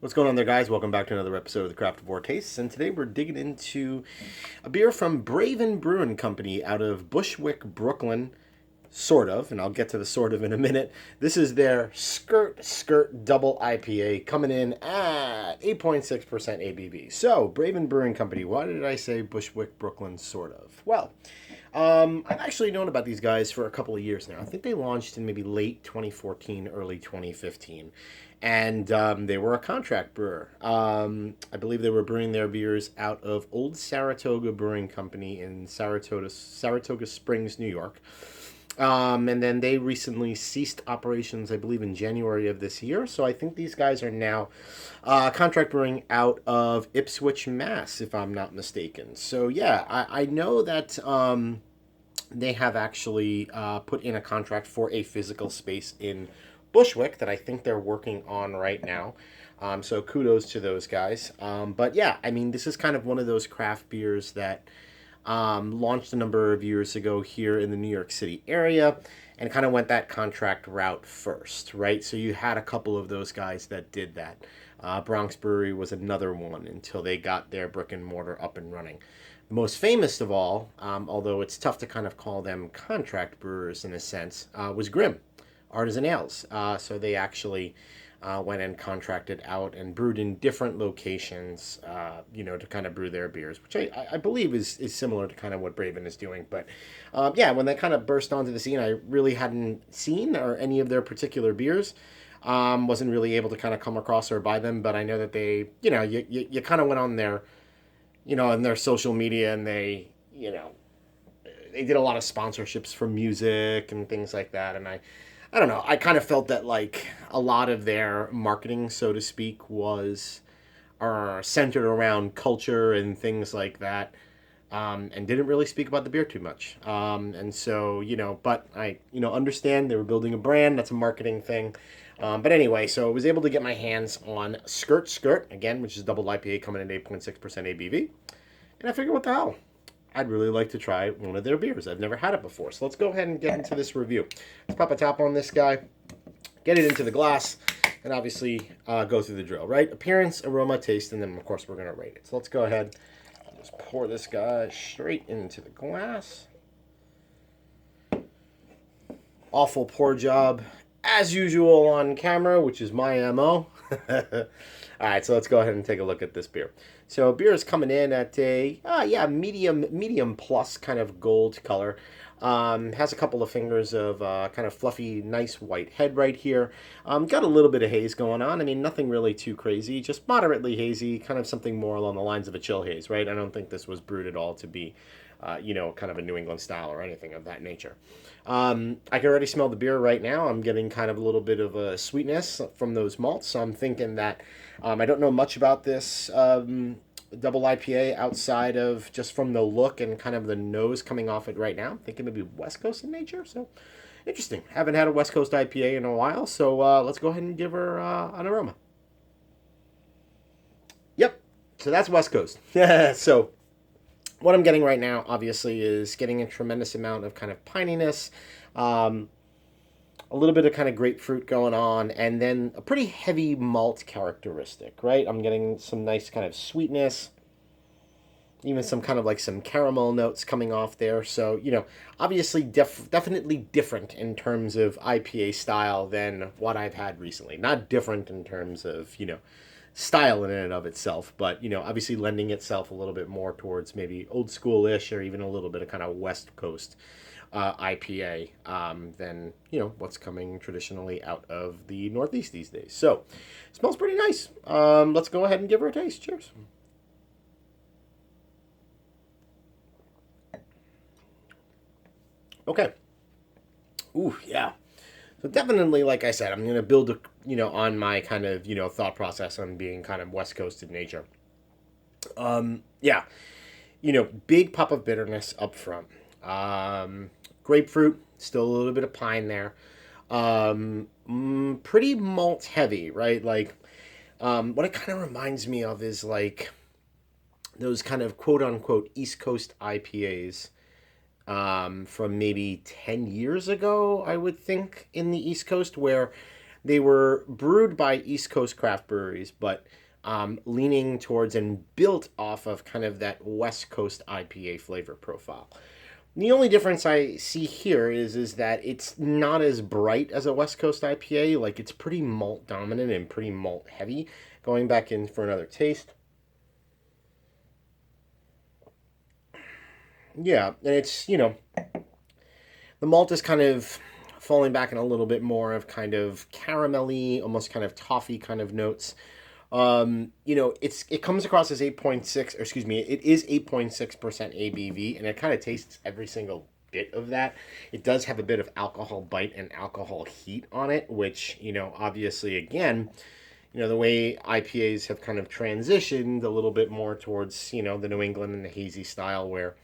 What's going on there, guys? Welcome back to another episode of the Craftavore Tastes, and today we're digging into a beer from Braven Brewing Company out of Bushwick, Brooklyn, sort of, and I'll get to the sort of in a minute. This is their Skrrt Double IPA coming in at 8.6% ABV. So, Braven Brewing Company, why did I say Bushwick, Brooklyn, sort of? Well, I've actually known about these guys for a couple of years now. I think they launched in maybe late 2014, early 2015. And they were a contract brewer. I believe they were brewing their beers out of Old Saratoga Brewing Company in Saratoga Springs, New York. And then they recently ceased operations, I believe, in January of this year. So I think these guys are now contract brewing out of Ipswich, Mass, if I'm not mistaken. So yeah, I know that they have actually put in a contract for a physical space in Bushwick that I think they're working on right now. So kudos to those guys. But yeah, I mean, this is kind of one of those craft beers that launched a number of years ago here in the New York City area and kind of went that contract route first, right? So you had a couple of those guys that did that. Bronx Brewery was another one until they got their brick and mortar up and running. The most famous of all, although it's tough to kind of call them contract brewers in a sense, was Grimm Artisan Ales. So they actually went and contracted out and brewed in different locations, to kind of brew their beers, which I believe is similar to kind of what Braven is doing. But yeah, when they kind of burst onto the scene, I really hadn't seen or any of their particular beers. Wasn't really able to kind of come across or buy them, but I know that they, you kind of went on their, in their social media and they did a lot of sponsorships for music and things like that. And I don't know. I kind of felt that like a lot of their marketing, so to speak, was centered around culture and things like that, and didn't really speak about the beer too much. And so but I understand they were building a brand. That's a marketing thing. But anyway, so I was able to get my hands on Skrrt again, which is double IPA coming in at 8.6% ABV, and I figured, what the hell? I'd really like to try one of their beers. I've never had it before. So let's go ahead and get into this review. Let's pop a top on this guy, get it into the glass, and obviously go through the drill, right? Appearance, aroma, taste, and then, of course, we're going to rate it. So let's go ahead and just pour this guy straight into the glass. Awful poor job, as usual, on camera, which is my MO. All right, so let's go ahead and take a look at this beer. So beer is coming in at a medium plus kind of gold color. Has a couple of fingers of kind of fluffy, nice white head right here. Got a little bit of haze going on. I mean, nothing really too crazy, just moderately hazy, kind of something more along the lines of a chill haze, right? I don't think this was brewed at all to be, kind of a New England style or anything of that nature. I can already smell the beer right now. I'm getting kind of a little bit of a sweetness from those malts, so I'm thinking that I don't know much about this double IPA outside of just from the look and kind of the nose coming off it right now. I'm thinking maybe West Coast in nature, so interesting. Haven't had a West Coast IPA in a while, so let's go ahead and give her an aroma. Yep, so that's West Coast. So what I'm getting right now, obviously, is getting a tremendous amount of kind of pininess, a little bit of kind of grapefruit going on, and then a pretty heavy malt characteristic, right? I'm getting some nice kind of sweetness, even some kind of like some caramel notes coming off there. So, obviously definitely different in terms of IPA style than what I've had recently. Not different in terms of, style in and of itself, but, obviously lending itself a little bit more towards maybe old school-ish or even a little bit of kind of West Coast IPA than what's coming traditionally out of the Northeast these days. So it smells pretty nice. Let's go ahead and give her a taste. Cheers. Okay. Ooh, yeah. So definitely, like I said, I'm gonna build on my kind of thought process on being kind of West Coast in nature. Yeah. Big pop of bitterness up front. Grapefruit, still a little bit of pine there. Pretty malt heavy, right? Like, what it kind of reminds me of is like those kind of quote unquote East Coast IPAs from maybe 10 years ago, I would think, in the East Coast, where They were brewed by East Coast craft breweries, but leaning towards and built off of kind of that West Coast IPA flavor profile. The only difference I see here is that it's not as bright as a West Coast IPA. Like, it's pretty malt dominant and pretty malt heavy. Going back in for another taste. Yeah, and it's, the malt is kind of falling back in a little bit more of kind of caramelly, almost kind of toffee kind of notes. It comes across as 8.6, or excuse me, it is 8.6% ABV, and it kind of tastes every single bit of that. It does have a bit of alcohol bite and alcohol heat on it, which, obviously, again, the way IPAs have kind of transitioned a little bit more towards, the New England and the hazy style where,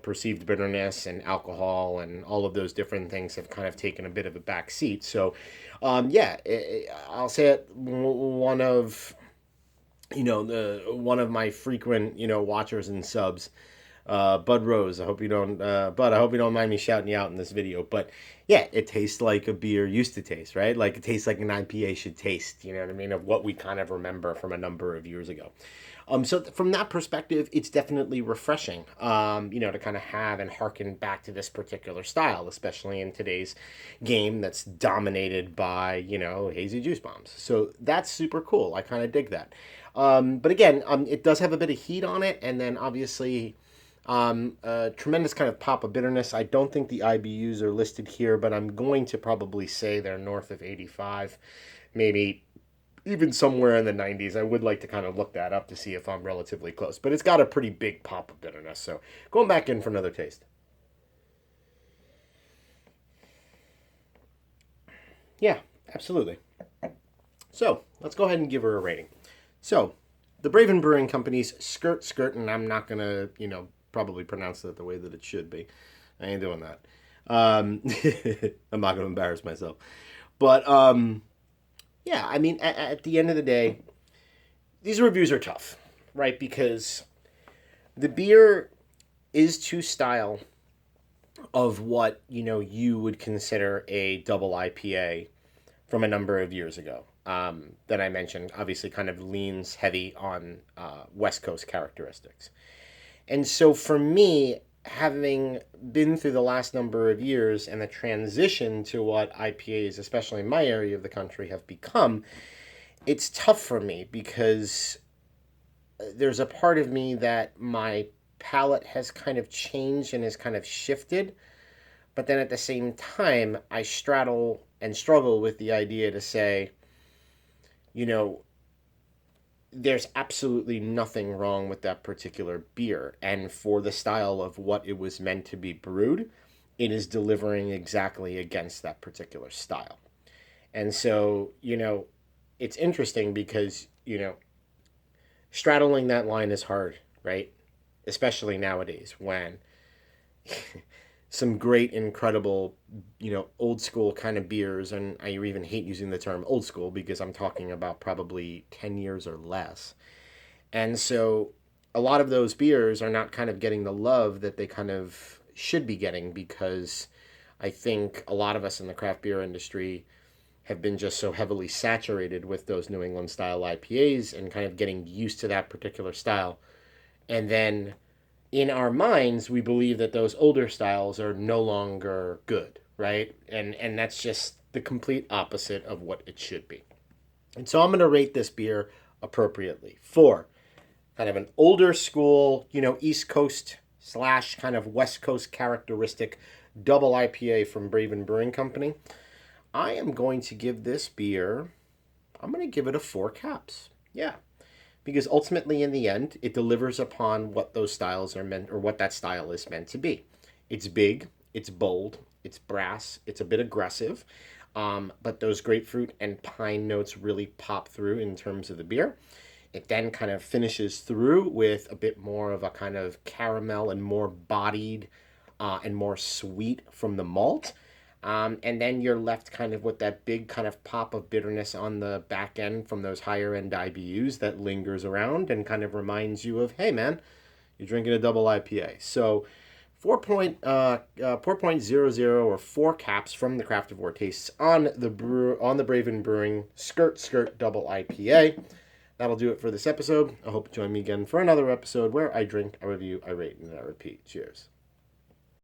perceived bitterness and alcohol and all of those different things have kind of taken a bit of a back seat. So, I'll say it, one of, one of my frequent, watchers and subs, Bud Rose. I hope you don't, Bud, I hope you don't mind me shouting you out in this video. But yeah, it tastes like a beer used to taste, right? Like it tastes like an IPA should taste, you know what I mean? Of what we kind of remember from a number of years ago. So from that perspective, it's definitely refreshing, to kind of have and harken back to this particular style, especially in today's game that's dominated by, hazy juice bombs. So that's super cool. I kind of dig that. But again, it does have a bit of heat on it, and then obviously a tremendous kind of pop of bitterness. I don't think the IBUs are listed here, but I'm going to probably say they're north of 85, maybe even somewhere in the 90s. I would like to kind of look that up to see if I'm relatively close. But it's got a pretty big pop of bitterness. So going back in for another taste. Yeah, absolutely. So let's go ahead and give her a rating. So the Braven Brewing Company's Skrrt, and I'm not going to, probably pronounce it the way that it should be. I ain't doing that. I'm not going to embarrass myself. But, yeah, I mean, at the end of the day, these reviews are tough, right? Because the beer is to style of what, you would consider a double IPA from a number of years ago. That I mentioned, obviously kind of leans heavy on West Coast characteristics. And so for me, having been through the last number of years and the transition to what IPAs, especially in my area of the country, have become, it's tough for me because there's a part of me that my palate has kind of changed and has kind of shifted. But then at the same time, I straddle and struggle with the idea to say, there's absolutely nothing wrong with that particular beer. And for the style of what it was meant to be brewed, it is delivering exactly against that particular style. And so, it's interesting because, straddling that line is hard, right? Especially nowadays when some great, incredible, old school kind of beers, and I even hate using the term old school because I'm talking about probably 10 years or less. And so a lot of those beers are not kind of getting the love that they kind of should be getting because I think a lot of us in the craft beer industry have been just so heavily saturated with those New England style IPAs and kind of getting used to that particular style. And then in our minds, we believe that those older styles are no longer good, right? And that's just the complete opposite of what it should be. And so I'm going to rate this beer appropriately for kind of an older school, East Coast / kind of West Coast characteristic double IPA from Braven Brewing Company. I am going to give this beer, I'm going to give it a 4 caps. Yeah. Because ultimately, in the end, it delivers upon what those styles are meant, or what that style is meant to be. It's big, it's bold, it's brass, it's a bit aggressive, but those grapefruit and pine notes really pop through in terms of the beer. It then kind of finishes through with a bit more of a kind of caramel and more bodied and more sweet from the malt. And then you're left kind of with that big kind of pop of bitterness on the back end from those higher end IBUs that lingers around and kind of reminds you of, hey man, you're drinking a double IPA. So 4.00 or 4 caps from the Craftavore Tastes on the Braven Brewing Skrrt Double IPA. That'll do it for this episode. I hope you join me again for another episode where I drink, I review, I rate, and I repeat. Cheers.